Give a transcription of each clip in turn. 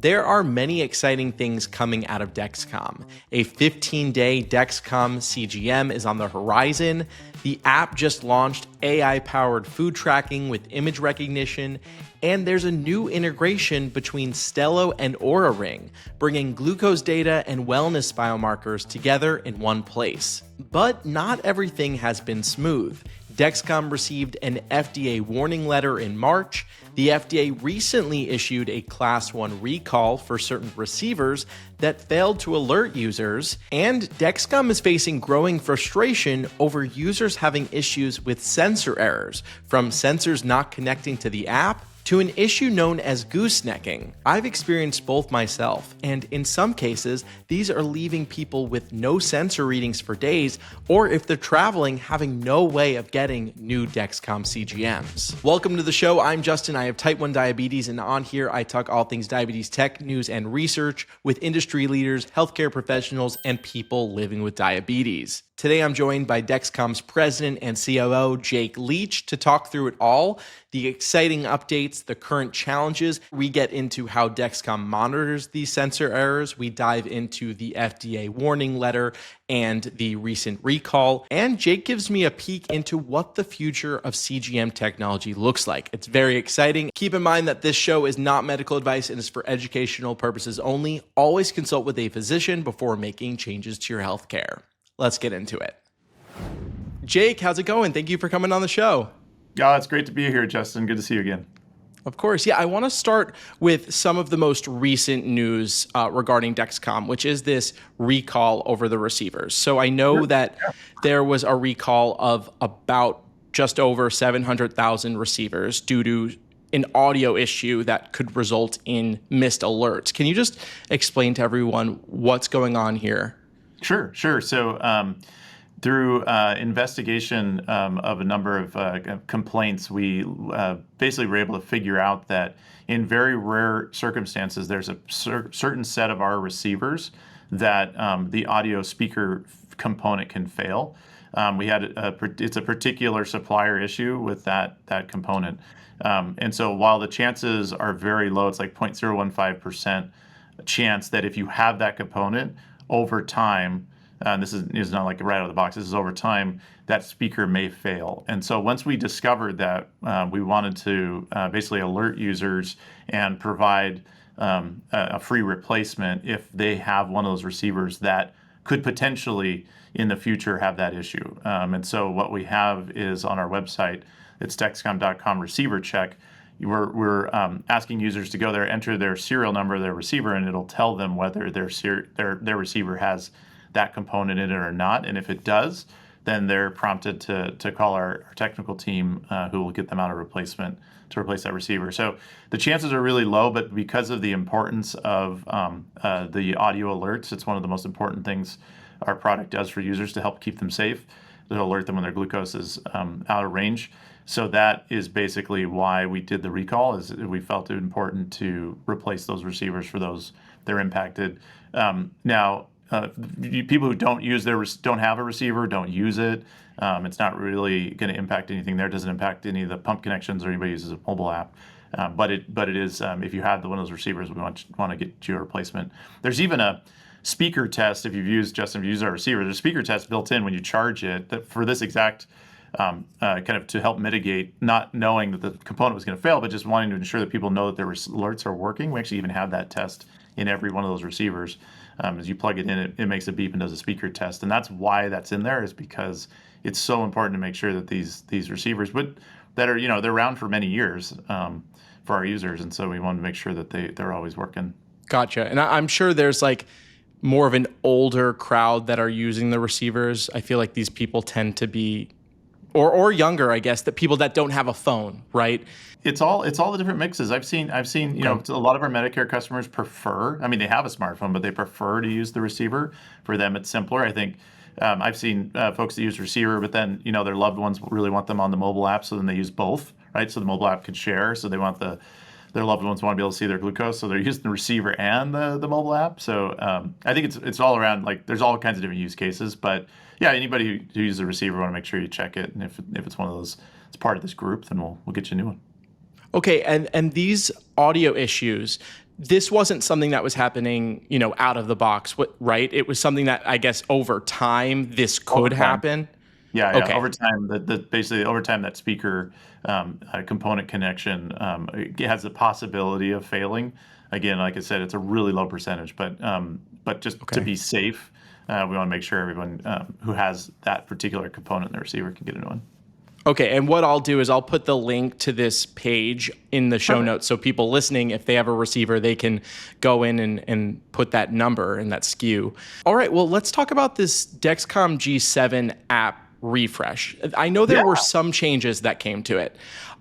There are many exciting things coming out of Dexcom. A 15-day Dexcom CGM is on the horizon. The app just launched AI-powered food tracking with image recognition, and there's a new integration between Stelo and Oura Ring, bringing glucose data and wellness biomarkers together in one place. But not everything has been smooth. Dexcom received an FDA warning letter in March. The FDA recently issued a Class 1 recall for certain receivers that failed to alert users, and Dexcom is facing growing frustration over users having issues with sensor errors, from sensors not connecting to the app to an issue known as goosenecking. I've experienced both myself, and in some cases, these are leaving people with no sensor readings for days, or if they're traveling, having no way of getting new Dexcom CGMs. Welcome to the show. I'm Justin. I have type 1 diabetes, and on here, I talk all things diabetes tech, news, and research with industry leaders, healthcare professionals, and people living with diabetes. Today, I'm joined by Dexcom's president and COO, Jake Leach, to talk through it all, the exciting updates, the current challenges. We get into how Dexcom monitors these sensor errors. We dive into the FDA warning letter and the recent recall. And Jake gives me a peek into what the future of CGM technology looks like. It's very exciting. Keep in mind that this show is not medical advice and is for educational purposes only. Always consult with a physician before making changes to your healthcare. Let's get into it. Jake, how's it going? Thank you for coming on the show. Oh, it's great to be here, Justin. Good to see you again. Of course. Yeah, I want to start with some of the most recent news regarding Dexcom, which is this recall over the receivers. So I know that there was a recall of about just over 700,000 receivers due to an audio issue that could result in missed alerts. Can you just explain to everyone what's going on here? Sure. So through investigation of a number of complaints, we basically were able to figure out that in very rare circumstances, there's a certain set of our receivers that the audio speaker component can fail. It's a particular supplier issue with that component. And so while the chances are very low, it's like 0.015% chance that if you have that component, over time, this is not like right out of the box, this is over time, that speaker may fail. And so once we discovered that, we wanted to basically alert users and provide a free replacement if they have one of those receivers that could potentially in the future have that issue. And so what we have is on our website, it's dexcom.com receiver check. We're asking users to go there, enter their serial number of their receiver, and it'll tell them whether their receiver has that component in it or not. And if it does, then they're prompted to call our technical team, who will get them out a replacement to replace that receiver. So the chances are really low, but because of the importance of the audio alerts, it's one of the most important things our product does for users to help keep them safe. It'll alert them when their glucose is out of range. So that is basically why we did the recall, is we felt it important to replace those receivers for those that are impacted. Now, people who don't have a receiver, don't use it. It's not really going to impact anything there. It doesn't impact any of the pump connections or anybody uses a mobile app. But it is, if you have one of those receivers, we want to get you a replacement. There's even a speaker test, if you've used our receiver, there's a speaker test built in when you charge it that for this exact kind of to help mitigate not knowing that the component was going to fail, but just wanting to ensure that people know that their alerts are working. We actually even have that test in every one of those receivers. As you plug it in, it makes a beep and does a speaker test. And that's why that's in there, is because it's so important to make sure that these receivers, that are, they're around for many years for our users. And so we want to make sure that they're always working. Gotcha. And I'm sure there's like more of an older crowd that are using the receivers. I feel like these people tend to be or younger, I guess, that people that don't have a phone, right? It's all the different mixes. I've seen, a lot of our Medicare customers prefer, they have a smartphone, but they prefer to use the receiver. For them, it's simpler. I think I've seen folks that use receiver, but then, their loved ones really want them on the mobile app, so then they use both, right? So the mobile app can share, so they want their loved ones want to be able to see their glucose, so they're using the receiver and the mobile app. So I think it's all around, like, there's all kinds of different use cases, but yeah, anybody who uses a receiver, want to make sure you check it, and if it's one of those, it's part of this group, then we'll get you a new one. Okay, and these audio issues, this wasn't something that was happening, out of the box, right? It was something that I guess over time this Over could time. happen. Yeah. Okay. Over time, basically over time that speaker component connection it has the possibility of failing. Again, like I said, it's a really low percentage, but just to Okay. be safe, we want to make sure everyone who has that particular component in the receiver can get a new one. Okay, and what I'll do is I'll put the link to this page in the show Perfect. notes so people listening, if they have a receiver, they can go in and put that number and that SKU. All right, well, let's talk about this Dexcom G7 app refresh. I know there Yeah. were some changes that came to it.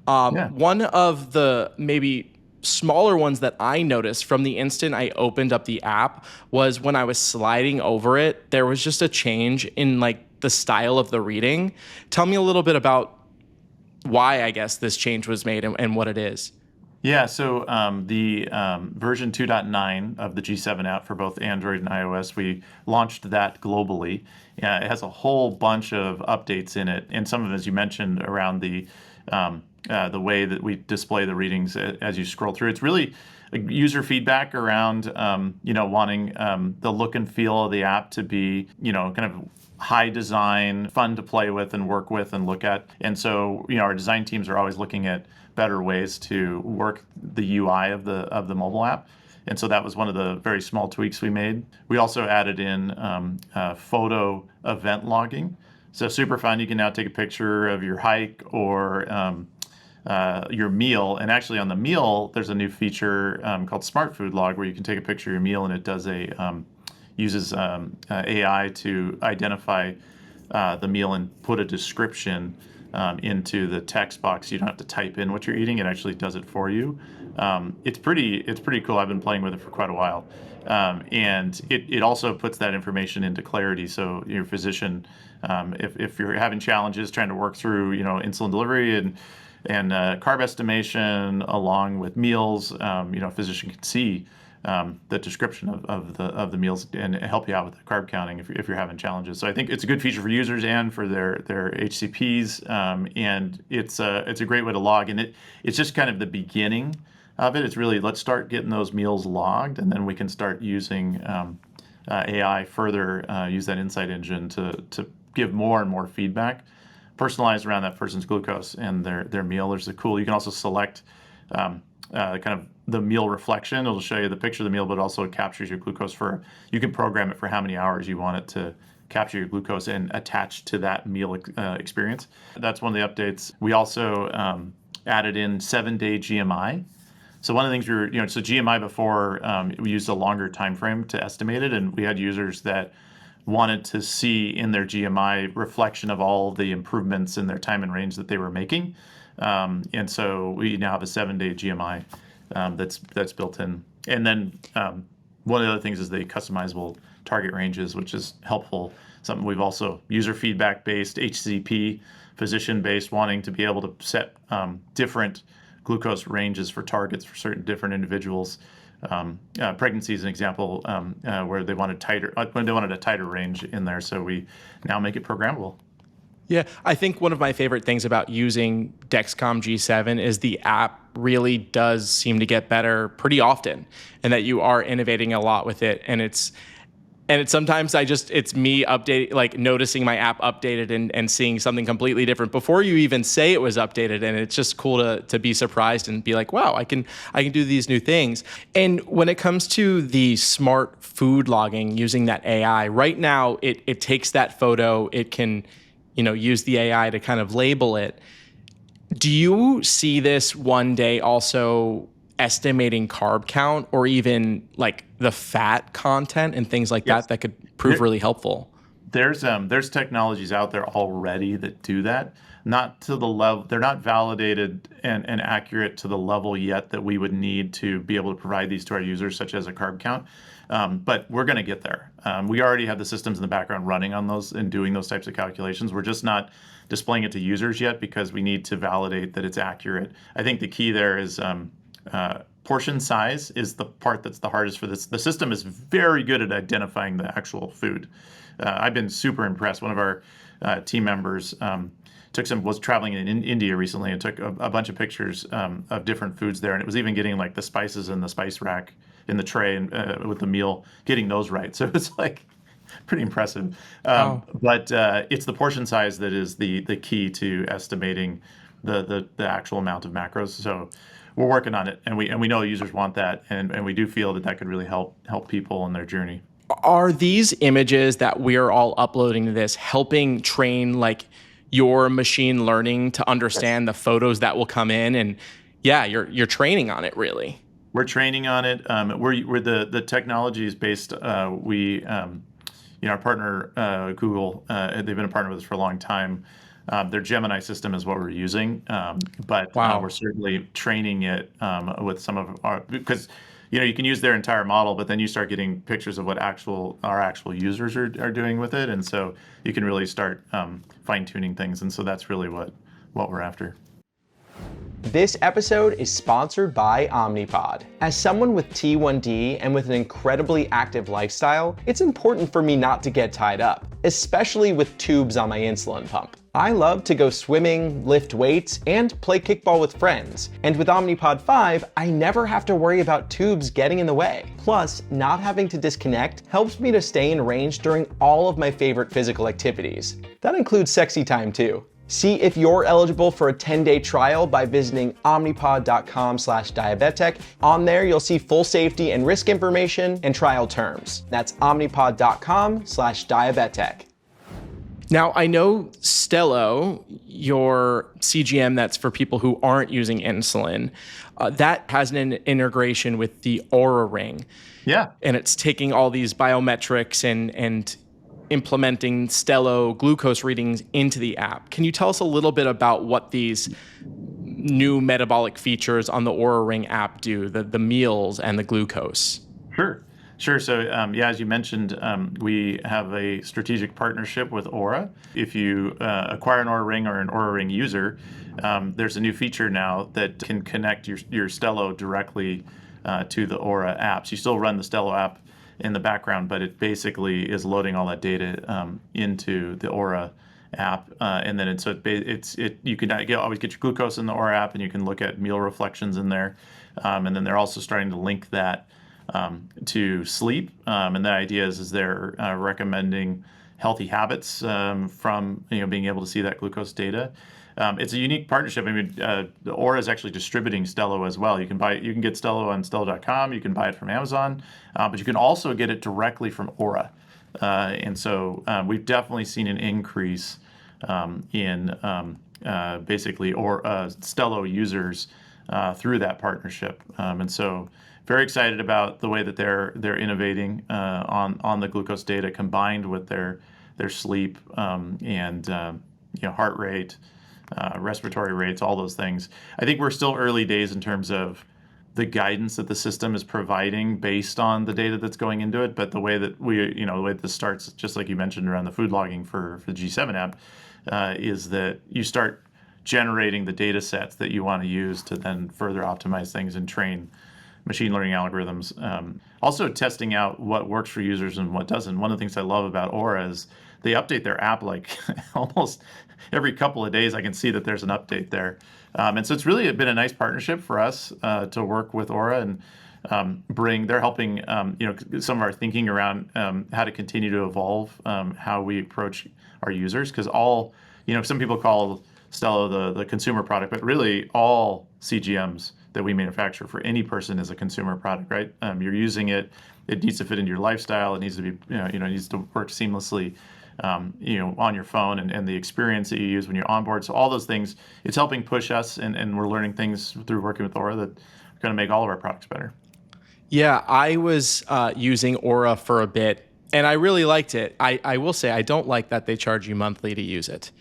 Yeah. One of the maybe smaller ones that I noticed from the instant I opened up the app was when I was sliding over it, there was just a change in like the style of the reading. Tell me a little bit about why I guess this change was made and what it is. Yeah, so the version 2.9 of the G7 app for both Android and iOS, we launched that globally. It has a whole bunch of updates in it, and some of it, as you mentioned, around the way that we display the readings as you scroll through. It's really user feedback around wanting the look and feel of the app to be kind of high design, fun to play with and work with and look at. And so our design teams are always looking at better ways to work the UI of the mobile app. And so that was one of the very small tweaks we made. We also added in photo event logging. So super fun. You can now take a picture of your hike or your meal. And actually on the meal, there's a new feature called Smart Food Log where you can take a picture of your meal and it does uses AI to identify the meal and put a description into the text box. You don't have to type in what you're eating; it actually does it for you. It's pretty cool. I've been playing with it for quite a while, and it also puts that information into clarity. So your physician, if you're having challenges trying to work through insulin delivery and carb estimation along with meals, a physician can see the description of the meals and help you out with the carb counting if you're having challenges. So I think it's a good feature for users and for their HCPs, and it's a great way to log. And it's just kind of the beginning of it. It's really let's start getting those meals logged, and then we can start using AI further, use that insight engine to give more and more feedback personalized around that person's glucose and their meal. There's the cool. You can also select kind of the meal reflection. It'll show you the picture of the meal, but also it captures your glucose you can program it for how many hours you want it to capture your glucose and attach to that meal experience. That's one of the updates. We also added in 7-day GMI. So one of the things so GMI before, we used a longer time frame to estimate it, and we had users that wanted to see in their GMI reflection of all the improvements in their time and range that they were making. And so we now have a 7-day GMI that's built in. And then one of the other things is the customizable target ranges, which is helpful. Something we've also user feedback based, HCP, physician based, wanting to be able to set different glucose ranges for targets for certain different individuals. Pregnancy is an example where they wanted a tighter range in there. So we now make it programmable. Yeah, I think one of my favorite things about using Dexcom G7 is the app really does seem to get better pretty often, and that you are innovating a lot with it. And it's sometimes it's me updating, like noticing my app updated and seeing something completely different before you even say it was updated. And it's just cool to be surprised and be like, wow, I can do these new things. And when it comes to the smart food logging using that AI, right now it takes that photo, it can use the AI to kind of label it. Do you see this one day also estimating carb count or even like the fat content and things like Yes. that could prove really helpful? There's technologies out there already that do that. Not to the level, they're not validated and accurate to the level yet that we would need to be able to provide these to our users, such as a carb count. But we're going to get there. We already have the systems in the background running on those and doing those types of calculations. We're just not displaying it to users yet because we need to validate that it's accurate. I think the key there is portion size is the part that's the hardest for this. The system is very good at identifying the actual food. I've been super impressed. One of our team members was traveling in India recently and took a bunch of pictures of different foods there, and it was even getting like the spices in the spice rack in the tray and with the meal, getting those right. So it's like pretty impressive. Wow. But it's the portion size that is the key to estimating the actual amount of macros. So we're working on it, and we know users want that, and we do feel that could really help people on their journey. Are these images that we're all uploading to this helping train like your machine learning to understand the photos that will come in? And yeah, you're training on it really. We're training on it. We're the technology is based. Our partner Google, they've been a partner with us for a long time. Their Gemini system is what we're using, but Wow. we're certainly training it with some of our, because you can use their entire model, but then you start getting pictures of what our actual users are doing with it, and so you can really start fine tuning things, and so that's really what we're after. This episode is sponsored by Omnipod. As someone with T1D and with an incredibly active lifestyle, it's important for me not to get tied up, especially with tubes on my insulin pump. I love to go swimming, lift weights, and play kickball with friends. And with Omnipod 5, I never have to worry about tubes getting in the way. Plus, not having to disconnect helps me to stay in range during all of my favorite physical activities. That includes sexy time too. See if you're eligible for a 10-day trial by visiting omnipod.com/diabetic. On there, you'll see full safety and risk information and trial terms. That's omnipod.com/diabetic. Now, I know Stelo, your CGM that's for people who aren't using insulin, that has an integration with the Oura Ring. Yeah. And it's taking all these biometrics and implementing Stelo glucose readings into the app. Can you tell us a little bit about what these new metabolic features on the Oura Ring app do, the meals and the glucose? Sure. So, as you mentioned, we have a strategic partnership with Oura. If you acquire an Oura Ring or an Oura Ring user, there's a new feature now that can connect your Stelo directly to the Oura app. So you still run the Stelo app in the background, but it basically is loading all that data into the Oura app, and then you can always get your glucose in the Oura app, and you can look at meal reflections in there, and then they're also starting to link that to sleep, and the idea is they're recommending healthy habits from being able to see that glucose data. It's a unique partnership. I mean, Oura is actually distributing Stelo as well. You can get Stelo on Stelo.com. You can buy it from Amazon, but you can also get it directly from Oura. And so we've definitely seen an increase in basically Stelo users through that partnership. And so very excited about the way that they're innovating on the glucose data combined with their sleep and heart rate. Respiratory rates, all those things. I think we're still early days in terms of the guidance that the system is providing based on the data that's going into it. But the way that the way this starts, just like you mentioned around the food logging for the G7 app, is that you start generating the data sets that you want to use to then further optimize things and train machine learning algorithms. Also testing out what works for users and what doesn't. One of the things I love about Oura is they update their app like almost every couple of days. I can see that there's an update there. And so it's really been a nice partnership for us to work with Oura and they're helping some of our thinking around how to continue to evolve how we approach our users. Because some people call Stelo the consumer product, but really all CGMs that we manufacture for any person is a consumer product, right? You're using it. It needs to fit into your lifestyle. It needs to be, it needs to work seamlessly, on your phone and the experience that you use when you're on board. So all those things, it's helping push us, and we're learning things through working with Oura that are going to make all of our products better. Yeah, I was using Oura for a bit, and I really liked it. I will say I don't like that they charge you monthly to use it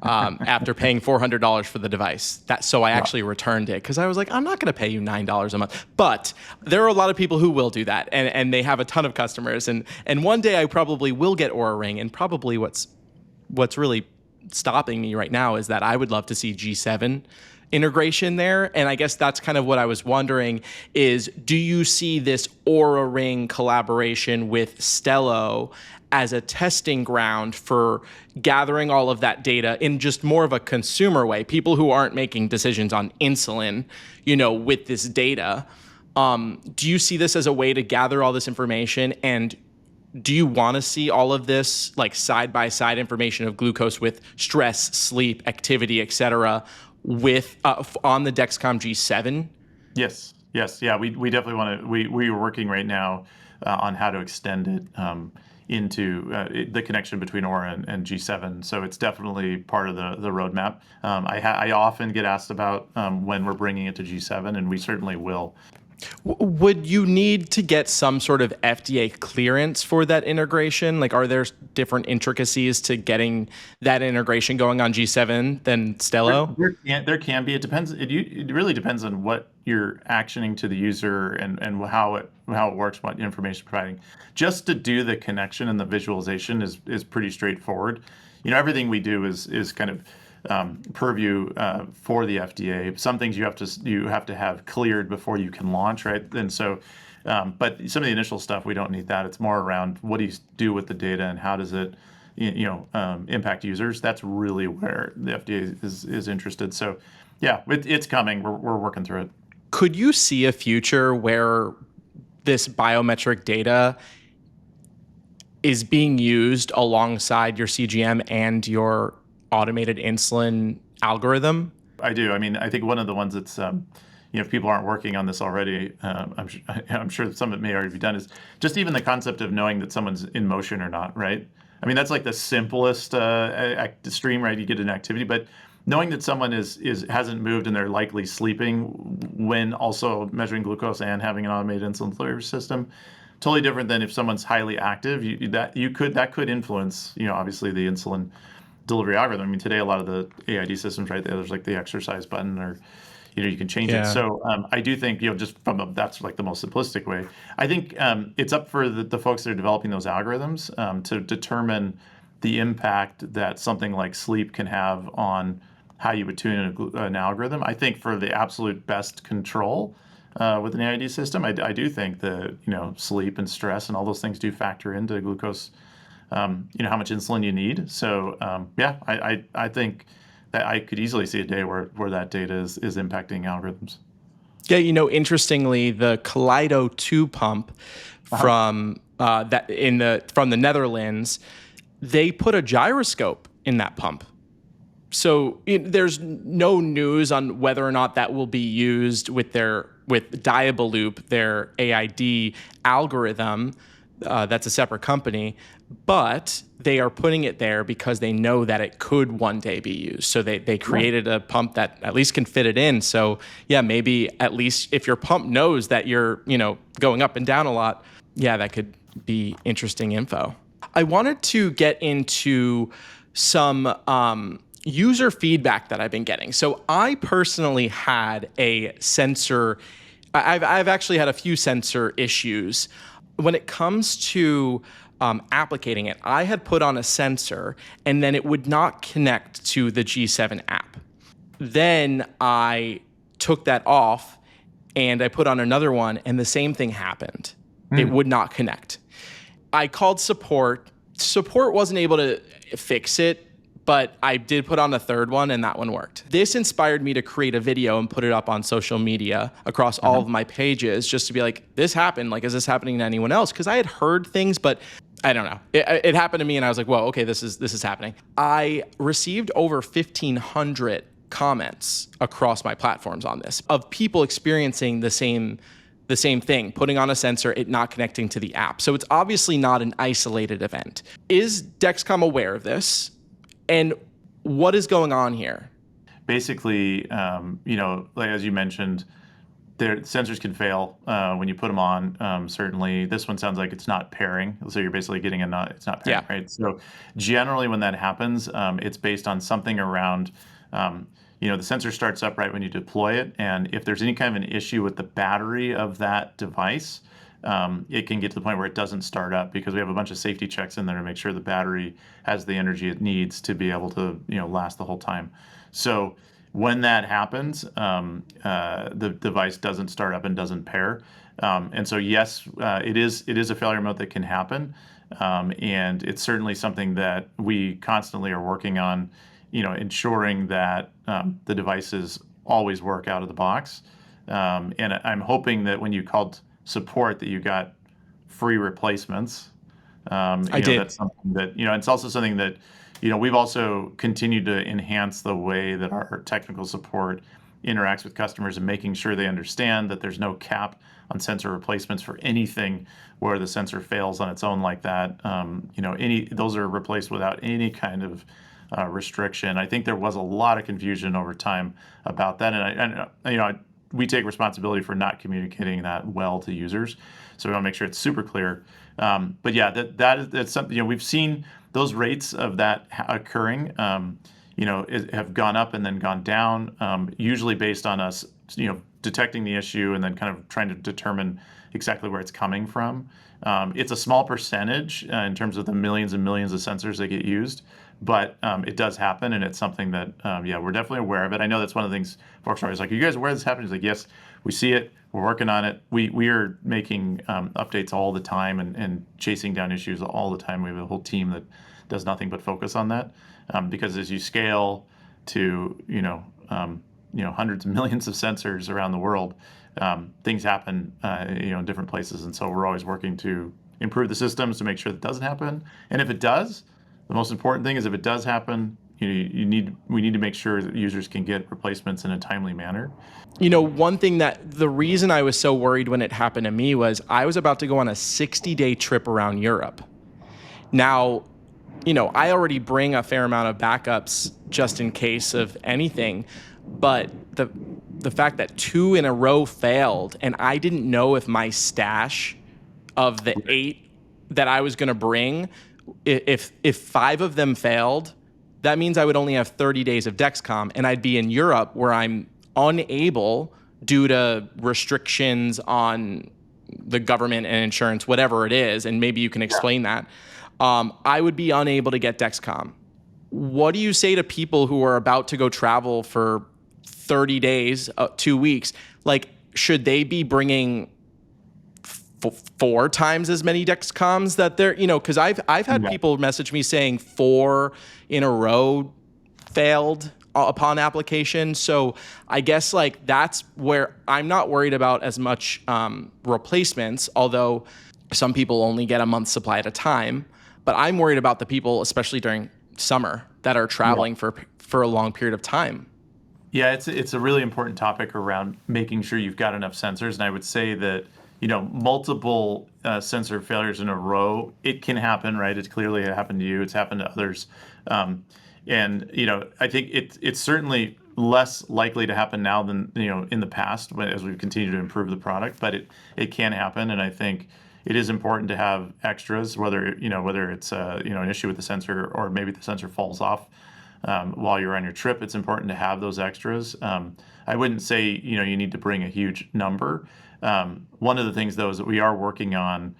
after paying $400 for the device. So I actually returned it because I was like, I'm not going to pay you $9 a month. But there are a lot of people who will do that, and they have a ton of customers. And one day I probably will get Oura Ring, and probably what's really stopping me right now is that I would love to see G7 integration there. And I guess that's kind of what I was wondering is, do you see this Oura Ring collaboration with Stelo as a testing ground for gathering all of that data in just more of a consumer way? People who aren't making decisions on insulin, with this data. Do you see this as a way to gather all this information? And do you want to see all of this like side by side information of glucose with stress, sleep, activity, et cetera, with on the Dexcom G7? Yes. Yeah, we definitely want to. We are working right now on how to extend it into the connection between Oura and G7. So it's definitely part of the roadmap. I often get asked about when we're bringing it to G7, and we certainly will. Would you need to get some sort of FDA clearance for that integration? Like, are there different intricacies to getting that integration going on G7 than Stelo? There can be. It depends. It really depends on what you're actioning to the user and how it works, what information providing. Just to do the connection and the visualization is pretty straightforward. Everything we do is kind of purview for the FDA. Some things you have to have cleared before you can launch, right? And so, but some of the initial stuff we don't need that. It's more around what do you do with the data and how does it, impact users. That's really where the FDA is interested. So, yeah, it's coming. We're working through it. Could you see a future where this biometric data is being used alongside your CGM and your automated insulin algorithm? I do. I mean, I think one of the ones that's, if people aren't working on this already, I'm sure some of it may already be done, is just even the concept of knowing that someone's in motion or not, right? I mean, that's like the simplest stream, right? You get an activity, but knowing that someone hasn't moved and they're likely sleeping when also measuring glucose and having an automated insulin delivery system, totally different than if someone's highly active. That could influence, obviously the insulin delivery algorithm. I mean, today a lot of the AID systems, right, there's like the exercise button, or you can change it. So I do think, just that's like the most simplistic way. I think it's up for the folks that are developing those algorithms to determine the impact that something like sleep can have on how you would tune an algorithm. I think for the absolute best control with an AID system, I do think that sleep and stress and all those things do factor into glucose. How much insulin you need. So I think that I could easily see a day where that data is impacting algorithms. Yeah, interestingly, the Kaleido 2 pump from the Netherlands, they put a gyroscope in that pump. So there's no news on whether or not that will be used with Diaboloop, their AID algorithm. That's a separate company, but they are putting it there because they know that it could one day be used. So they created a pump that at least can fit it in. So yeah, maybe at least if your pump knows that you're, going up and down a lot, yeah, that could be interesting info. I wanted to get into some user feedback that I've been getting. So I personally had a sensor. I've actually had a few sensor issues. When it comes to applicating it, I had put on a sensor and then it would not connect to the G7 app. Then I took that off and I put on another one and the same thing happened. It would not connect. I called support. Support wasn't able to fix it, but I did put on a third one and that one worked. This inspired me to create a video and put it up on social media across all of my pages just to be like, this happened. Like, is this happening to anyone else? Because I had heard things, but I don't know. It happened to me and I was like, whoa, okay, this is happening. I received over 1,500 comments across my platforms on this of people experiencing the same thing, putting on a sensor, it not connecting to the app. So it's obviously not an isolated event. Is Dexcom aware of this? And what is going on here? Basically, like as you mentioned, their sensors can fail when you put them on. Certainly, this one sounds like it's not pairing, so you're basically getting it's not pairing, right? So generally, when that happens, it's based on something around. The sensor starts up right when you deploy it, and if there's any kind of an issue with the battery of that device, it can get to the point where it doesn't start up because we have a bunch of safety checks in there to make sure the battery has the energy it needs to be able to last the whole time. So When that happens, the device doesn't start up and doesn't pair. And so, yes, it is a failure mode that can happen. And it's certainly something that we constantly are working on, ensuring that the devices always work out of the box. And I'm hoping that when you called support that you got free replacements. I did. That's something that, it's also something that, we've also continued to enhance the way that our technical support interacts with customers and making sure they understand that there's no cap on sensor replacements for anything where the sensor fails on its own like that. Those are replaced without any kind of restriction. I think there was a lot of confusion over time about that, and we take responsibility for not communicating that well to users. So we want to make sure it's super clear. But yeah, that's something, we've seen those rates of that occurring, have gone up and then gone down, usually based on us, detecting the issue and then kind of trying to determine exactly where it's coming from. It's a small percentage in terms of the millions and millions of sensors that get used, but it does happen, and it's something that, we're definitely aware of it. I know that's one of the things folks are always like, are you guys aware this is happening? It's like, yes, we see it. We're working on it. We are making updates all the time and chasing down issues all the time. We have a whole team that does nothing but focus on that, because as you scale to hundreds of millions of sensors around the world, things happen in different places, and so we're always working to improve the systems to make sure that doesn't happen. And if it does, the most important thing is if it does happen, we need to make sure that users can get replacements in a timely manner. One thing the reason I was so worried when it happened to me was I was about to go on a 60-day trip around Europe. Now, I already bring a fair amount of backups just in case of anything, but the fact that 2 in a row failed and I didn't know if my stash of the 8 that I was going to bring, if 5 of them failed, that means I would only have 30 days of Dexcom, and I'd be in Europe where I'm unable, due to restrictions on the government and insurance, whatever it is, and maybe you can explain that, I would be unable to get Dexcom. What do you say to people who are about to go travel for 30 days, 2 weeks? Like, should they be bringing 4 times as many Dexcoms that they're, because I've had people message me saying 4 in a row failed upon application. So I guess that's where I'm not worried about as much replacements, although some people only get a month's supply at a time. But I'm worried about the people, especially during summer, that are traveling for a long period of time. Yeah, it's a really important topic around making sure you've got enough sensors. And I would say that, multiple sensor failures in a row, it can happen, right? It's clearly happened to you. It's happened to others. And I think it's certainly less likely to happen now than, in the past as we've continued to improve the product, but it can happen. And I think it is important to have extras, whether it's an issue with the sensor or maybe the sensor falls off while you're on your trip. It's important to have those extras. I wouldn't say you need to bring a huge number. One of the things, though, is that we are working on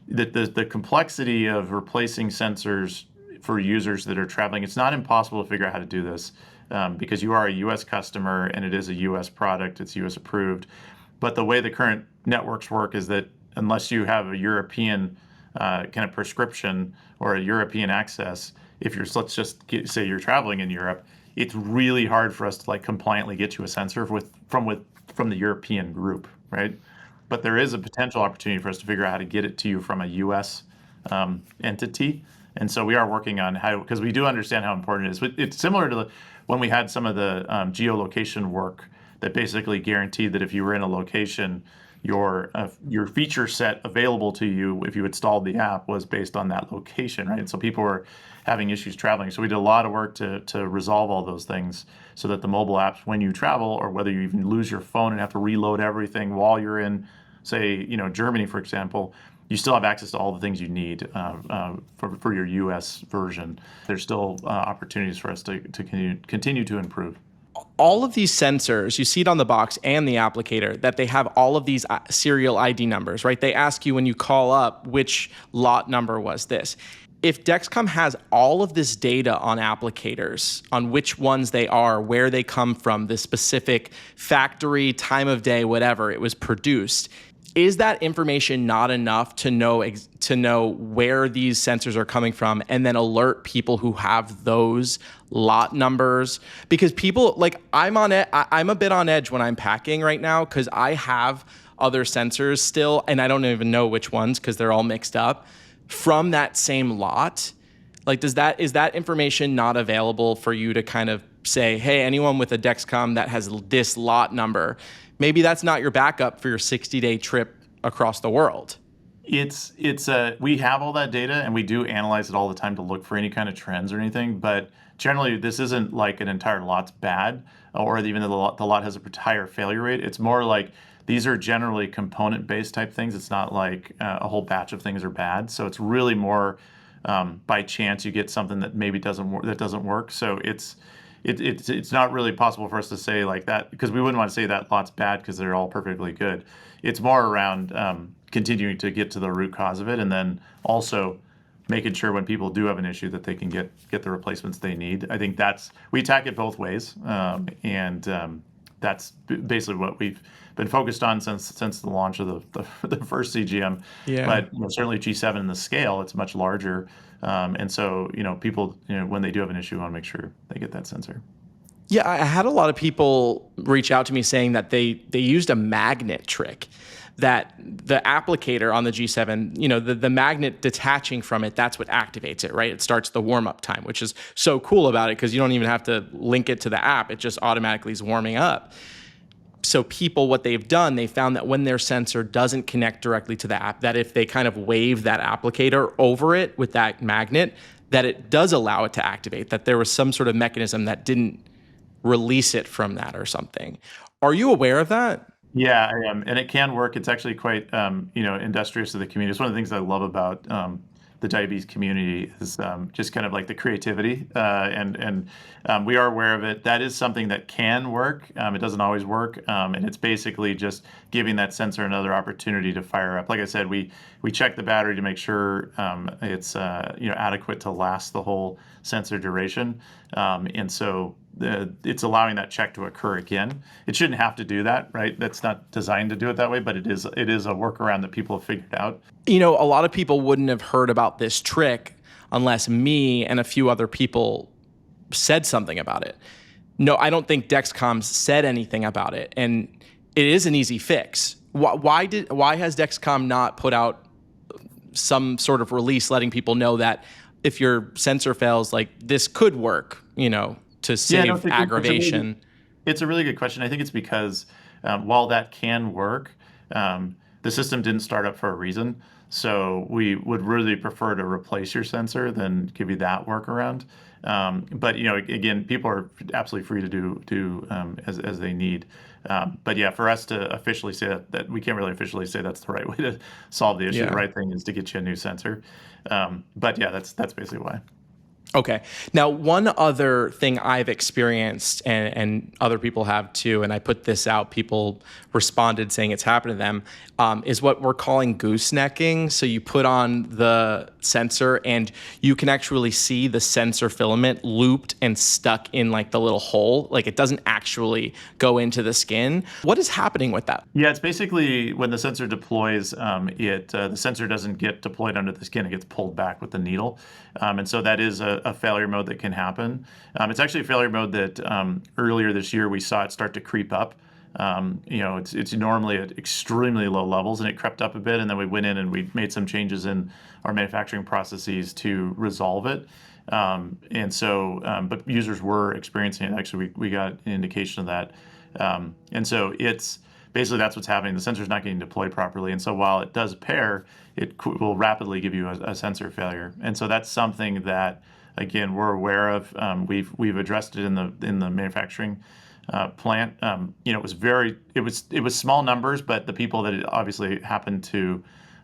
the complexity of replacing sensors for users that are traveling. It's not impossible to figure out how to do this because you are a U.S. customer and it is a U.S. product. It's U.S. approved. But the way the current networks work is that unless you have a European kind of prescription or a European access, let's just say you're traveling in Europe, it's really hard for us to compliantly get you a sensor from the European group, right? But there is a potential opportunity for us to figure out how to get it to you from a U.S. Entity. And so we are working on how, because we do understand how important it is. But it's similar to when we had some of the geolocation work that basically guaranteed that if you were in a location, your feature set available to you if you installed the app was based on that location, right? And so people were having issues traveling. So we did a lot of work to resolve all those things so that the mobile apps, when you travel, or whether you even lose your phone and have to reload everything while you're in, say, Germany, for example, you still have access to all the things you need for your US version. There's still opportunities for us to continue to improve. All of these sensors, you see it on the box and the applicator, that they have all of these serial ID numbers, right? They ask you when you call up, which lot number was this? if Dexcom has all of this data on applicators, on which ones they are, where they come from, the specific factory, time of day, whatever it was produced, is that information not enough to know where these sensors are coming from and then alert people who have those lot numbers? Because people, like, I'm a bit on edge when I'm packing right now because I have other sensors still, and I don't even know which ones because they're all mixed up from that same lot. Like, is that information not available for you to kind of say, hey, anyone with a Dexcom that has this lot number, maybe that's not your backup for your 60-day trip across the world? We have all that data and we do analyze it all the time to look for any kind of trends or anything, but generally this isn't like an entire lot's bad or even the lot has a higher failure rate. It's more like these are generally component-based type things. It's not like a whole batch of things are bad. So it's really more by chance you get something that maybe doesn't work. So it's not really possible for us to say like that because we wouldn't want to say that lot's bad because they're all perfectly good. It's more around continuing to get to the root cause of it, and then also making sure when people do have an issue that they can get the replacements they need. I think we attack it both ways, and that's basically what we've been focused on since the launch of the first CGM. Yeah. But certainly G7 in the scale, it's much larger, and so people when they do have an issue, want to make sure they get that sensor. Yeah, I had a lot of people reach out to me saying that they used a magnet trick, that the applicator on the G7, the magnet detaching from it, that's what activates it, right? It starts the warm-up time, which is so cool about it because you don't even have to link it to the app. It just automatically is warming up. So people, what they've done, they found that when their sensor doesn't connect directly to the app, that if they kind of wave that applicator over it with that magnet, that it does allow it to activate, that there was some sort of mechanism that didn't release it from that or something. Are you aware of that? Yeah, I am, and it can work. It's actually quite, industrious to the community. It's one of the things I love about the diabetes community is just kind of like the creativity, and we are aware of it. That is something that can work. It doesn't always work, and it's basically just giving that sensor another opportunity to fire up. Like I said, we check the battery to make sure it's adequate to last the whole sensor duration, and so it's allowing that check to occur again. It shouldn't have to do that, right? That's not designed to do it that way, but it is a workaround that people have figured out. A lot of people wouldn't have heard about this trick unless me and a few other people said something about it. No, I don't think Dexcom said anything about it, and it is an easy fix. Why has Dexcom not put out some sort of release letting people know that if your sensor fails, like, this could work, to save aggravation? It's a really good question. I think it's because while that can work, the system didn't start up for a reason. So we would really prefer to replace your sensor than give you that workaround. But again, people are absolutely free to do as they need. But yeah, for us to officially say that we can't really officially say that's the right way to solve the issue. Yeah. The right thing is to get you a new sensor. But yeah, that's basically why. Okay. Now, one other thing I've experienced, and other people have too, and I put this out, people responded saying it's happened to them, is what we're calling goosenecking. So you put on the sensor and you can actually see the sensor filament looped and stuck in like the little hole. Like, it doesn't actually go into the skin. What is happening with that? Yeah, it's basically when the sensor deploys, the sensor doesn't get deployed under the skin. It gets pulled back with the needle. And so that is a failure mode that can happen. It's actually a failure mode that earlier this year we saw it start to creep up. It's normally at extremely low levels, and it crept up a bit, and then we went in and we made some changes in our manufacturing processes to resolve it. But users were experiencing it. Actually, we got an indication of that. And so it's basically that's what's happening. The sensor's not getting deployed properly, and so while it does pair, it will rapidly give you a sensor failure. And so that's something that, again, we're aware of. We've addressed it in the manufacturing plant. It was small numbers, but the people that it obviously happened to,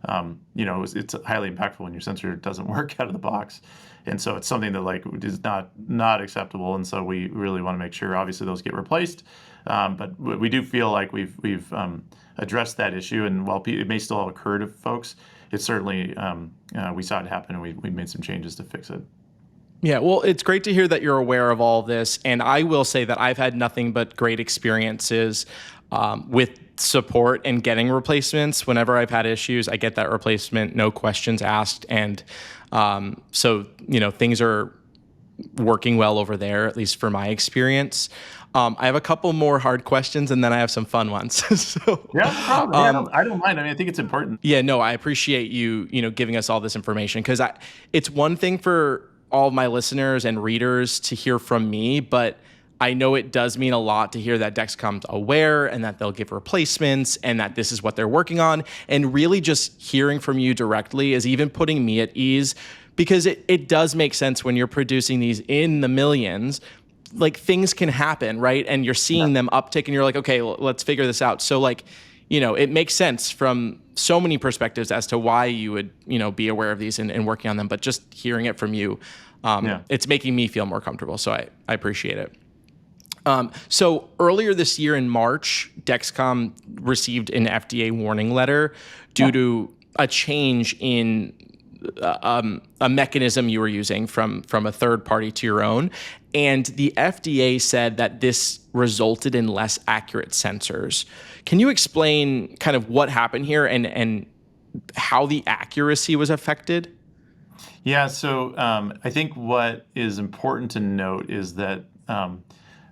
it's highly impactful when your sensor doesn't work out of the box. And so it's something that is not acceptable. And so we really want to make sure, obviously, those get replaced. But we do feel like we've addressed that issue. And while it may still occur to folks, it's certainly, we saw it happen, and we made some changes to fix it. Yeah, well, it's great to hear that you're aware of all of this. And I will say that I've had nothing but great experiences with support and getting replacements. Whenever I've had issues, I get that replacement, no questions asked. And so, things are working well over there, at least for my experience. I have a couple more hard questions, and then I have some fun ones. So, Yeah, no problem. I don't mind. I mean, I think it's important. yeah, no, I appreciate you, giving us all this information, because it's one thing for all of my listeners and readers to hear from me, but I know it does mean a lot to hear that Dexcom's aware and that they'll give replacements and that this is what they're working on. And really just hearing from you directly is even putting me at ease, because it does make sense when you're producing these in the millions. Like, things can happen, right? And you're seeing them uptick and you're like, okay, let's figure this out. So it makes sense from so many perspectives as to why you would, be aware of these and working on them. But just hearing it from you, it's making me feel more comfortable. So I appreciate it. So earlier this year in March, Dexcom received an FDA warning letter due to a change in a mechanism you were using from a third party to your own. And the FDA said that this resulted in less accurate sensors. Can you explain kind of what happened here and how the accuracy was affected? Yeah, so I think what is important to note is that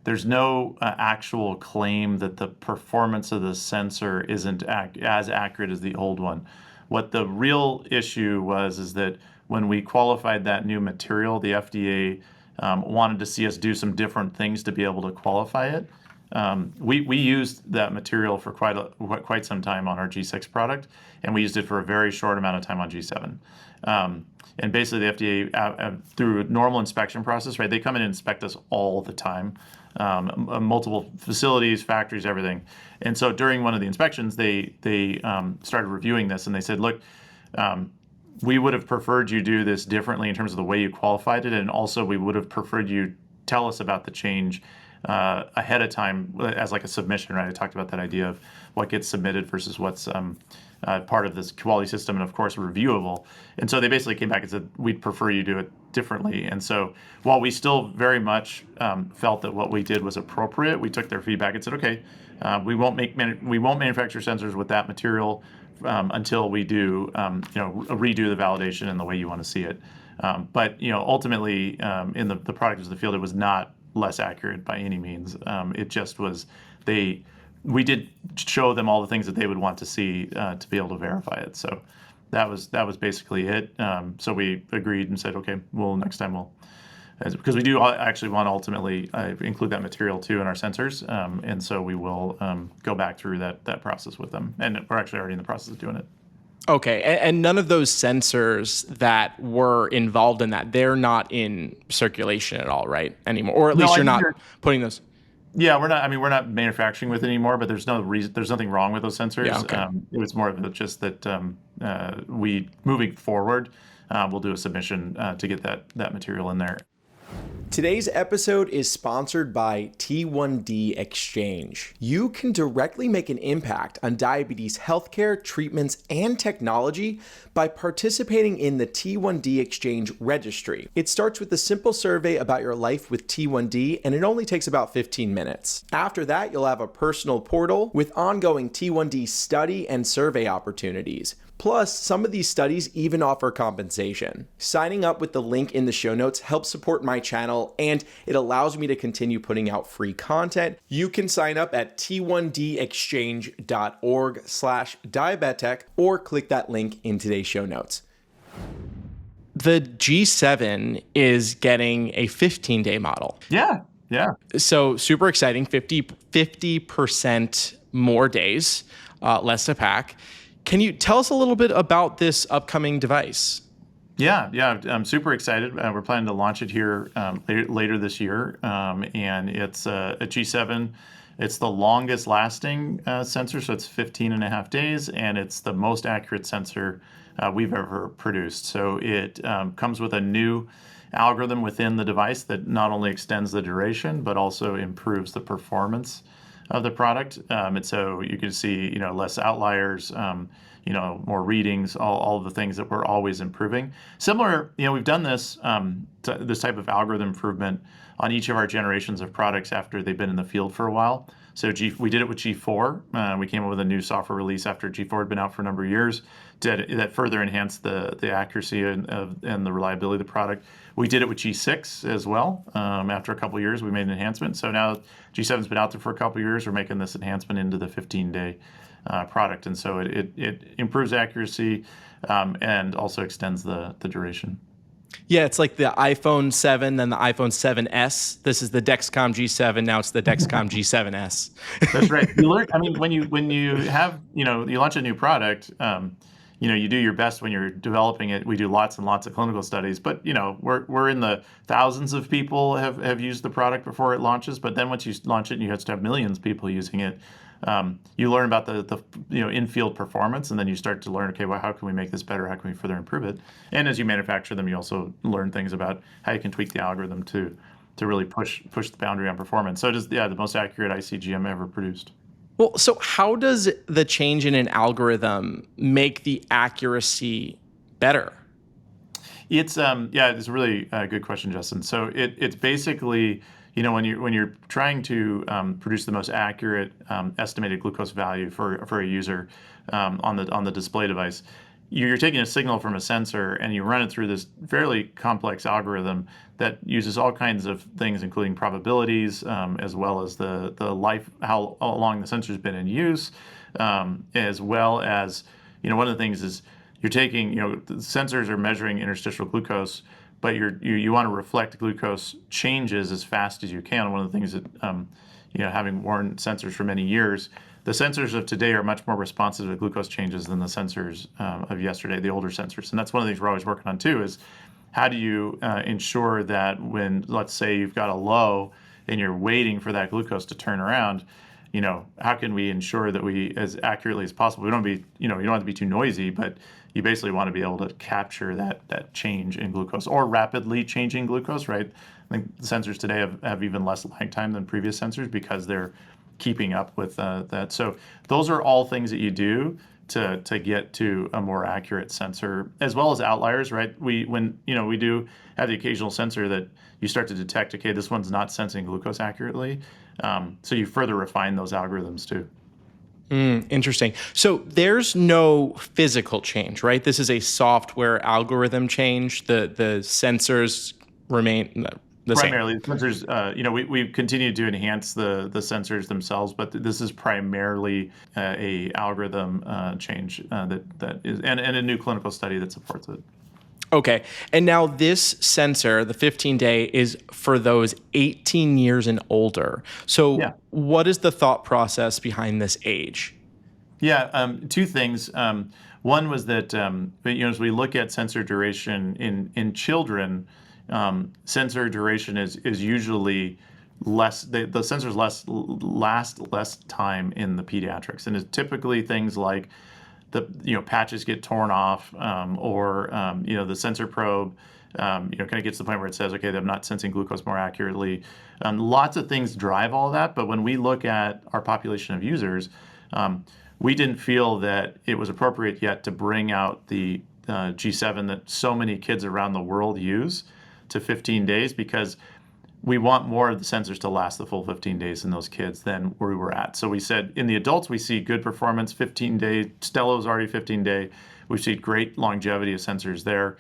there's no actual claim that the performance of the sensor isn't as accurate as the old one. What the real issue was is that when we qualified that new material, the FDA wanted to see us do some different things to be able to qualify it. We used that material for quite some time on our G6 product, and we used it for a very short amount of time on G7. And basically, the FDA, through a normal inspection process, right? They come in and inspect us all the time, multiple facilities, factories, everything. And so during one of the inspections, they started reviewing this, and they said, look, we would have preferred you do this differently in terms of the way you qualified it, and also we would have preferred you tell us about the change ahead of time as like a submission, right? I talked about that idea of what gets submitted versus what's part of this quality system, and of course reviewable. And so they basically came back and said, we'd prefer you do it differently. And so while we still very much felt that what we did was appropriate, we took their feedback and said, okay, we won't manufacture sensors with that material until we do redo the validation in the way you want to see it. But ultimately, in the product as the field, it was not less accurate by any means. It just was we did show them all the things that they would want to see to be able to verify it. So that was basically it. So we agreed and said, okay, well, next time because we do actually want to ultimately include that material too in our sensors. And so we will go back through that process with them. And we're actually already in the process of doing it. Okay, and none of those sensors that were involved in that, they're not in circulation at all, right, anymore? Or at least you're not putting those... Yeah, we're not manufacturing with it anymore, but there's nothing wrong with those sensors. Yeah, okay. It was more of just that we, moving forward, we'll do a submission to get that material in there. Today's episode is sponsored by T1D Exchange. You can directly make an impact on diabetes healthcare, treatments, and technology by participating in the T1D Exchange registry. It starts with a simple survey about your life with T1D, and it only takes about 15 minutes. After that, you'll have a personal portal with ongoing T1D study and survey opportunities. Plus, some of these studies even offer compensation. Signing up with the link in the show notes helps support my channel, and it allows me to continue putting out free content. You can sign up at t1dexchange.org/diabetic or click that link in today's show notes. The G7 is getting a 15-day model. Yeah. So super exciting, 50% more days, less to pack. Can you tell us a little bit about this upcoming device? Yeah, I'm super excited. We're planning to launch it here later this year, and it's a G7. It's the longest lasting sensor, so it's 15 and a half days, and it's the most accurate sensor we've ever produced. So it comes with a new algorithm within the device that not only extends the duration, but also improves the performance of the product. And so you can see, less outliers. more readings, all the things that we're always improving. Similar, we've done this this type of algorithm improvement on each of our generations of products after they've been in the field for a while. So we did it with G4. We came up with a new software release after G4 had been out for a number of years that further enhanced the accuracy and the reliability of the product. We did it with G6 as well. After a couple of years, we made an enhancement. So now G7's been out there for a couple of years. We're making this enhancement into the 15-day product. And so it improves accuracy and also extends the duration. Yeah, it's like the iPhone 7, then the iPhone 7S. This is the Dexcom G7. Now it's the Dexcom G7S. That's right. You learn. I mean, when you have you launch a new product, you do your best when you're developing it. We do lots and lots of clinical studies, but we're in the thousands of people have used the product before it launches. But then once you launch it, and you have to have millions of people using it. You learn about the in-field performance, and then you start to learn, okay, well, how can we make this better? How can we further improve it? And as you manufacture them, you also learn things about how you can tweak the algorithm to really push the boundary on performance. So it is, the most accurate ICGM ever produced. Well, so how does the change in an algorithm make the accuracy better? It's it's a really good question, Justin. So it's basically, when you're trying to produce the most accurate estimated glucose value for a user on the display device, you're taking a signal from a sensor and you run it through this fairly complex algorithm that uses all kinds of things, including probabilities, as well as the life, how long the sensor's been in use, as well as, one of the things is you're taking, the sensors are measuring interstitial glucose, but you want to reflect glucose changes as fast as you can. One of the things that, having worn sensors for many years, the sensors of today are much more responsive to glucose changes than the sensors of yesterday, the older sensors. And that's one of the things we're always working on too, is how do you ensure that when, let's say you've got a low and you're waiting for that glucose to turn around, how can we ensure that we, as accurately as possible, we don't be, you don't have to be too noisy, but you basically want to be able to capture that change in glucose or rapidly changing glucose, right? I think the sensors today have even less lag time than previous sensors because they're keeping up with that. So those are all things that you do to get to a more accurate sensor, as well as outliers, right? We do have the occasional sensor that you start to detect, okay, this one's not sensing glucose accurately. So you further refine those algorithms too. Interesting. So there's no physical change, right? This is a software algorithm change. The sensors remain the primarily, same. The sensors, we've continued to enhance the sensors themselves, but this is primarily a algorithm change that is, and a new clinical study that supports it. Okay. And now this sensor, the 15-day, is for those 18 years and older. So What is the thought process behind this age? Yeah, two things. One was that as we look at sensor duration in children, sensor duration is usually less. The sensors last less time in the pediatrics, and it's typically things like the patches get torn off, or the sensor probe kind of gets to the point where it says, okay, I'm not sensing glucose more accurately. Lots of things drive all that, but when we look at our population of users, we didn't feel that it was appropriate yet to bring out the G7 that so many kids around the world use to 15 days, because we want more of the sensors to last the full 15 days in those kids than where we were at. So we said in the adults, we see good performance, 15-day. Stelo's already 15-day. We see great longevity of sensors there.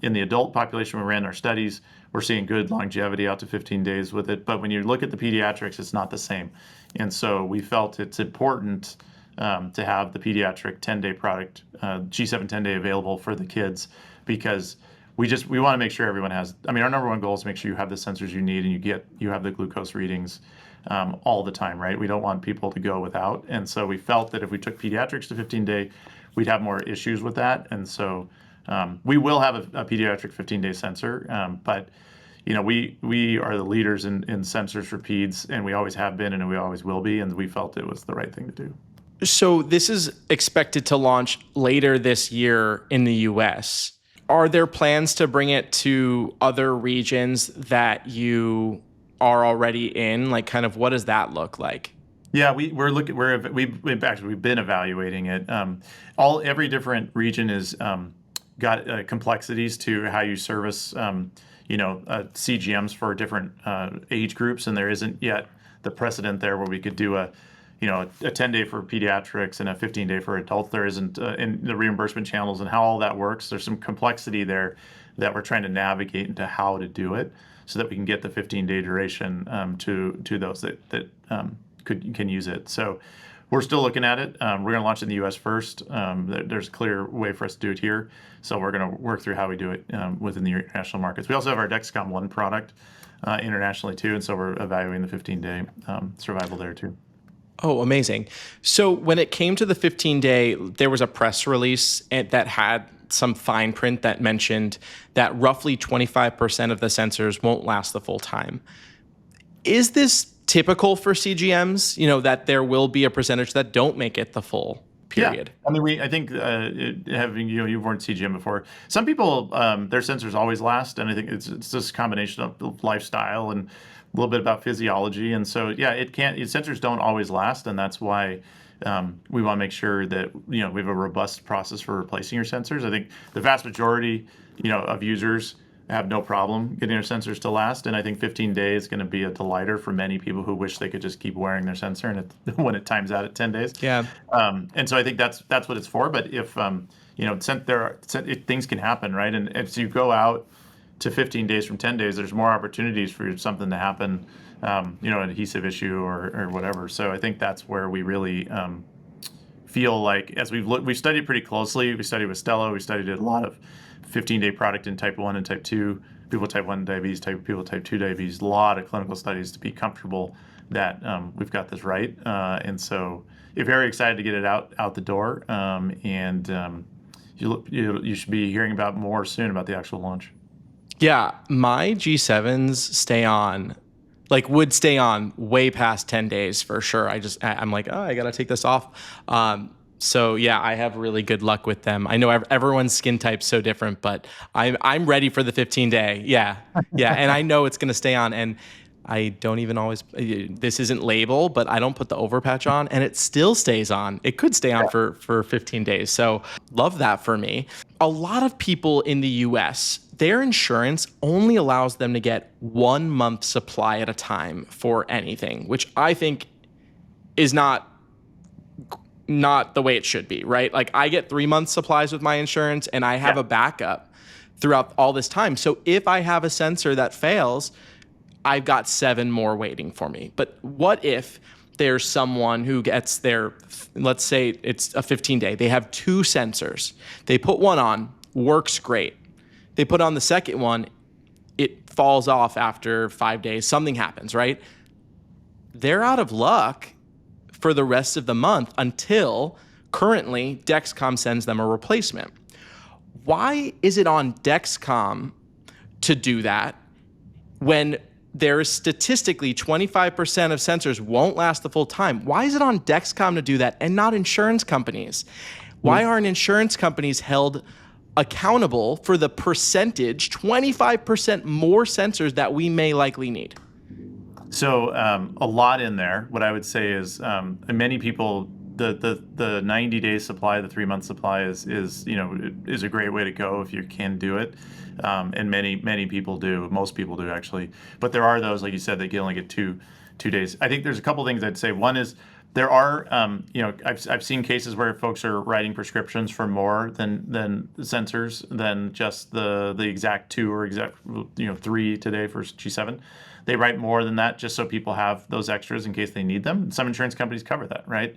In the adult population, we ran our studies. We're seeing good longevity out to 15 days with it. But when you look at the pediatrics, it's not the same. And so we felt it's important to have the pediatric 10-day product, G7 10-day, available for the kids, because we want to make sure everyone has. I mean, our number one goal is to make sure you have the sensors you need and you have the glucose readings all the time, right? We don't want people to go without. And so we felt that if we took pediatrics to 15-day, we'd have more issues with that. And so we will have a pediatric 15-day sensor, but we are the leaders in sensors for peds, and we always have been, and we always will be. And we felt it was the right thing to do. So this is expected to launch later this year in the US. Are there plans to bring it to other regions that you are already in? Like, kind of, what does that look like? Yeah, we're looking. We've been evaluating it. Every different region is got complexities to how you service, CGMs for different age groups, and there isn't yet the precedent there where we could do a 10-day for pediatrics and a 15-day for adults. There isn't in the reimbursement channels and how all that works. There's some complexity there that we're trying to navigate into how to do it so that we can get the 15-day duration to those that can use it. So we're still looking at it. We're going to launch in the U.S. first. There's a clear way for us to do it here. So we're going to work through how we do it within the international markets. We also have our Dexcom One product internationally too, and so we're evaluating the 15-day survival there too. Oh, amazing. So when it came to the 15-day, there was a press release that had some fine print that mentioned that roughly 25% of the sensors won't last the full time. Is this typical for CGMs, that there will be a percentage that don't make it the full period? Yeah. I mean, I think having you've worn CGM before. Some people their sensors always last, and I think it's this combination of lifestyle and a little bit about physiology. And so sensors don't always last, and that's why we want to make sure that we have a robust process for replacing your sensors. I think the vast majority of users have no problem getting their sensors to last, and I think 15 days is going to be a delighter for many people who wish they could just keep wearing their sensor and when it times out at 10 days. Yeah. And so I think that's what it's for. But if things can happen, right? And as you go out to 15 days from 10 days, there's more opportunities for something to happen, an adhesive issue or whatever. So I think that's where we really feel like, as we've studied pretty closely. We studied with Stelo. We studied a lot of 15-day product in type 1 and type 2, people with type 1 diabetes, people with type 2 diabetes, a lot of clinical studies to be comfortable that we've got this right. And so you're very excited to get it out the door. You should be hearing about more soon about the actual launch. Yeah, my G7s would stay on way past 10 days for sure. I'm like, oh, I got to take this off. So yeah, I have really good luck with them. I know everyone's skin type's so different, but I'm ready for the 15-day. Yeah. And I know it's going to stay on, and I don't even always, this isn't label, but I don't put the overpatch on and it still stays on. It could stay on for 15 days. So love that for me. A lot of people in the US, their insurance only allows them to get 1 month supply at a time for anything, which I think is not the way it should be, right? Like I get 3 months supplies with my insurance and I have a backup throughout all this time. So if I have a sensor that fails, I've got 7 more waiting for me. But what if there's someone who gets let's say it's a 15-day, they have 2 sensors. They put one on, works great. They put on the second one, it falls off after 5 days, something happens, right? They're out of luck for the rest of the month until currently Dexcom sends them a replacement. Why is it on Dexcom to do that when there is statistically 25% of sensors won't last the full time? Why is it on Dexcom to do that and not insurance companies? Why aren't insurance companies held accountable for the percentage, 25% more sensors that we may likely need? So a lot in there. What I would say is many people, the 90-day supply, the 3-month supply is a great way to go if you can do it. And many people do. Most people do, actually. But there are those, like you said, that can only get two days. I think there's a couple things I'd say. One is there are, I've seen cases where folks are writing prescriptions for more than sensors than just the exact 2 or exact 3 today for G7. They write more than that just so people have those extras in case they need them. Some insurance companies cover that, right?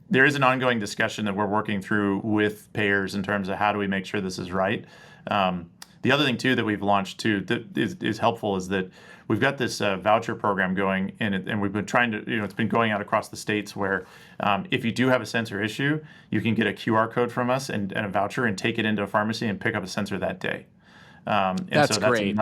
There is an ongoing discussion that we're working through with payers in terms of how do we make sure this is right. The other thing too that we've launched too that is helpful is that we've got this voucher program going, and we've been trying to, it's been going out across the states where if you do have a sensor issue, you can get a QR code from us and a voucher and take it into a pharmacy and pick up a sensor that day. That's great.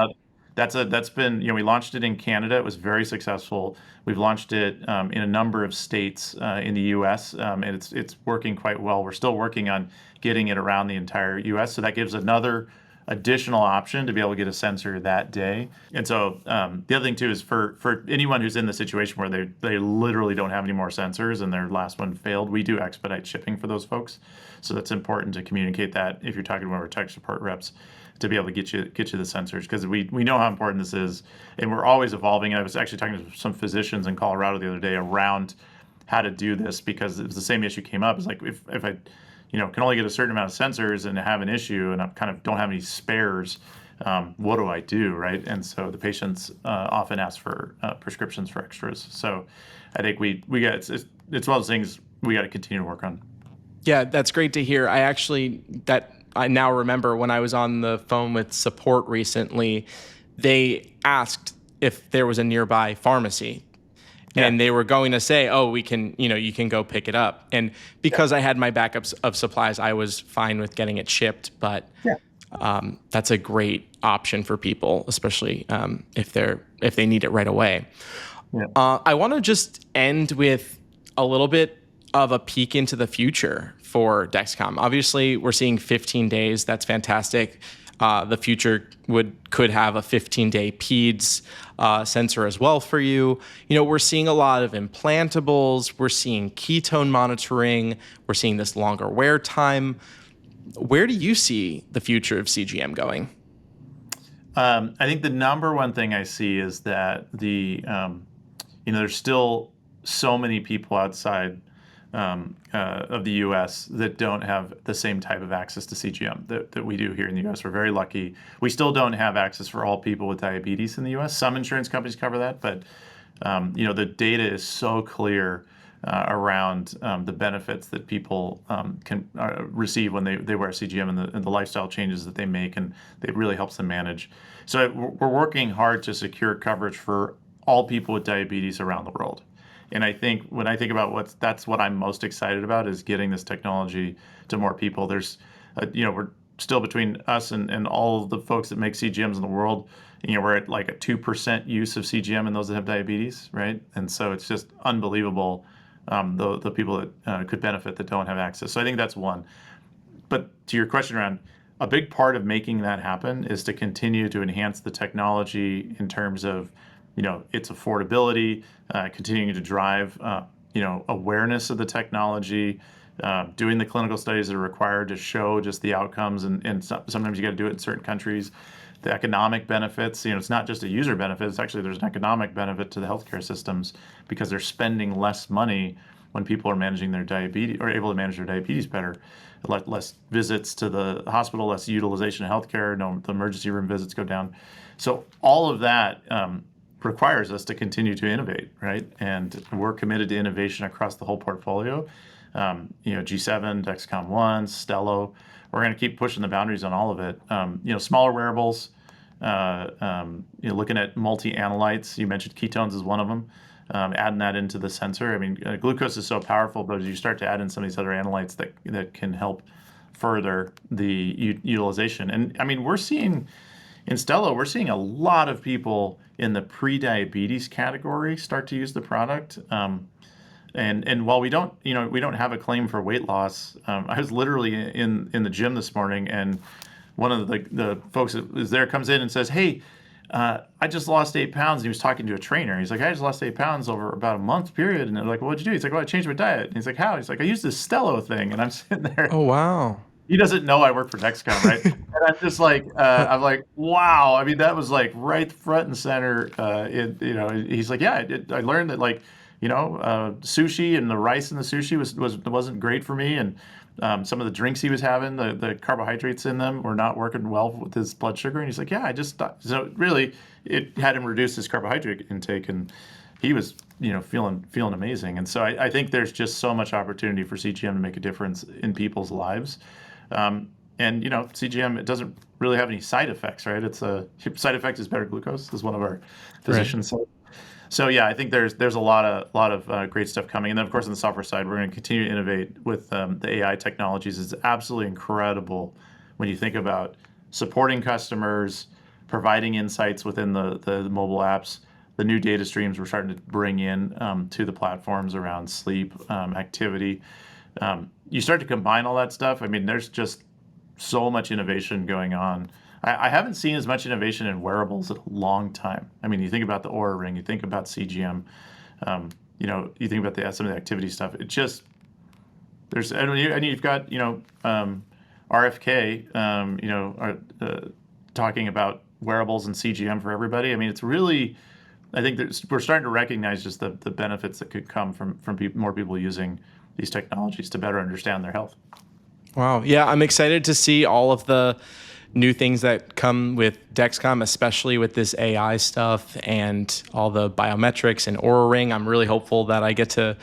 That's been, we launched it in Canada. It was very successful. We've launched it in a number of states in the U.S. And it's working quite well. We're still working on getting it around the entire U.S. So that gives another additional option to be able to get a sensor that day. And so the other thing too is for anyone who's in the situation where they literally don't have any more sensors and their last one failed, we do expedite shipping for those folks. So that's important to communicate that if you're talking to one of our tech support reps, to be able to get you the sensors, because we know how important this is, and we're always evolving. And I was actually talking to some physicians in Colorado the other day around how to do this, because it was the same issue came up. It's like if I can only get a certain amount of sensors and have an issue, and I kind of don't have any spares, what do I do, right? And so the patients often ask for prescriptions for extras. So I think we got it's one of those things we got to continue to work on. Yeah, that's great to hear. I now remember when I was on the phone with support recently, they asked if there was a nearby pharmacy. Yeah. And they were going to say, oh, you can go pick it up. And because I had my backups of supplies, I was fine with getting it shipped. But that's a great option for people, especially if they need it right away. Yeah. I want to just end with a little bit of a peek into the future for Dexcom. Obviously, we're seeing 15 days. That's fantastic. The future could have a 15-day PEDS sensor as well for you. We're seeing a lot of implantables. We're seeing ketone monitoring. We're seeing this longer wear time. Where do you see the future of CGM going? I think the number one thing I see is that there's still so many people outside of the U.S. that don't have the same type of access to CGM that we do here in the U.S. We're very lucky. We still don't have access for all people with diabetes in the U.S. Some insurance companies cover that, but the data is so clear around the benefits that people can receive when they wear CGM, and the lifestyle changes that they make, and it really helps them manage. So we're working hard to secure coverage for all people with diabetes around the world. And I think when I think about that's what I'm most excited about, is getting this technology to more people. There's, we're still, between us and all of the folks that make CGMs in the world, we're at like a 2% use of CGM in those that have diabetes, right? And so it's just unbelievable, the people that could benefit that don't have access. So I think that's one. But to your question around, a big part of making that happen is to continue to enhance the technology in terms of its affordability, continuing to drive, awareness of the technology, doing the clinical studies that are required to show just the outcomes, and sometimes you got to do it in certain countries. The economic benefits, it's not just a user benefit, it's actually, there's an economic benefit to the healthcare systems, because they're spending less money when people are managing their diabetes, or able to manage their diabetes better. Less visits to the hospital, less utilization of healthcare, the emergency room visits go down. So all of that requires us to continue to innovate, right? And we're committed to innovation across the whole portfolio. G7, Dexcom One, Stelo. We're going to keep pushing the boundaries on all of it. Smaller wearables. Looking at multi-analytes. You mentioned ketones is one of them. Adding that into the sensor. I mean, glucose is so powerful, but as you start to add in some of these other analytes that can help further the utilization. And I mean, in Stelo, we're seeing a lot of people in the pre-diabetes category start to use the product. And while we don't have a claim for weight loss, I was literally in the gym this morning, and one of the folks that was there comes in and says, "Hey, I just lost 8 pounds." And he was talking to a trainer. He's like, "I just lost 8 pounds over about a month period." And they're like, "Well, what'd you do?" He's like, "Well, I changed my diet." And he's like, "How?" He's like, "I used this Stelo thing." And I'm sitting there. Oh, wow. He doesn't know I work for Dexcom, right? And I'm just like, I'm like, wow. I mean, that was like right front and center. He's like, yeah, I learned that sushi and the rice in the sushi wasn't great for me, and some of the drinks he was having, the carbohydrates in them were not working well with his blood sugar. And he's like, yeah, I just thought so. Really, it had him reduce his carbohydrate intake, and he was feeling amazing. And so I think there's just so much opportunity for CGM to make a difference in people's lives. And CGM, it doesn't really have any side effects, right? It's a side effect is better glucose, as one of our physicians said. So yeah, I think there's a lot of great stuff coming. And then of course on the software side, we're going to continue to innovate with the AI technologies. It's absolutely incredible when you think about supporting customers, providing insights within the mobile apps, the new data streams we're starting to bring in to the platforms around sleep, activity. You start to combine all that stuff. I mean, there's just so much innovation going on. I haven't seen as much innovation in wearables in a long time. I mean, you think about the Oura Ring, you think about CGM, you think about some of the activity stuff. It just and you've got RFK, talking about wearables and CGM for everybody. I mean, it's really, I think we're starting to recognize just the benefits that could come from more people using these technologies to better understand their health. Wow. Yeah, I'm excited to see all of the new things that come with Dexcom, especially with this AI stuff and all the biometrics and Oura Ring. I'm really hopeful that I get to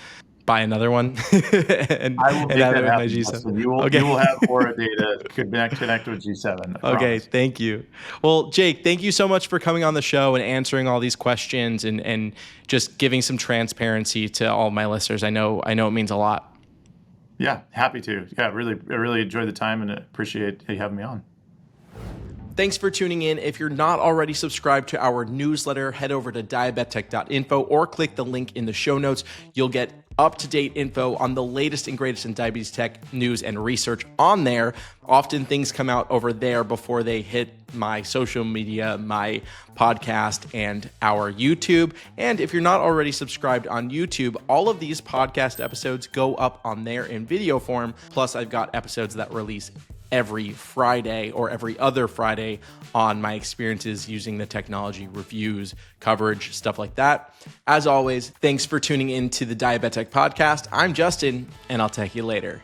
buy another one and I will make have that it with my happen, G7. Justin. You will have Aura data connect with G7. Okay, thank you. Well, Jake, thank you so much for coming on the show and answering all these questions and just giving some transparency to all my listeners. I know it means a lot. Yeah, happy to. Yeah, I really enjoyed the time and appreciate you having me on. Thanks for tuning in. If you're not already subscribed to our newsletter, head over to diabettech.info or click the link in the show notes. You'll get up-to-date info on the latest and greatest in diabetes tech news and research on there. Often things come out over there before they hit my social media, my podcast, and our YouTube. And if you're not already subscribed on YouTube, all of these podcast episodes go up on there in video form. Plus, I've got episodes that release every Friday or every other Friday on my experiences using the technology, reviews, coverage, stuff like that. As always, thanks for tuning in to the Diabetic Podcast. I'm Justin, and I'll talk to you later.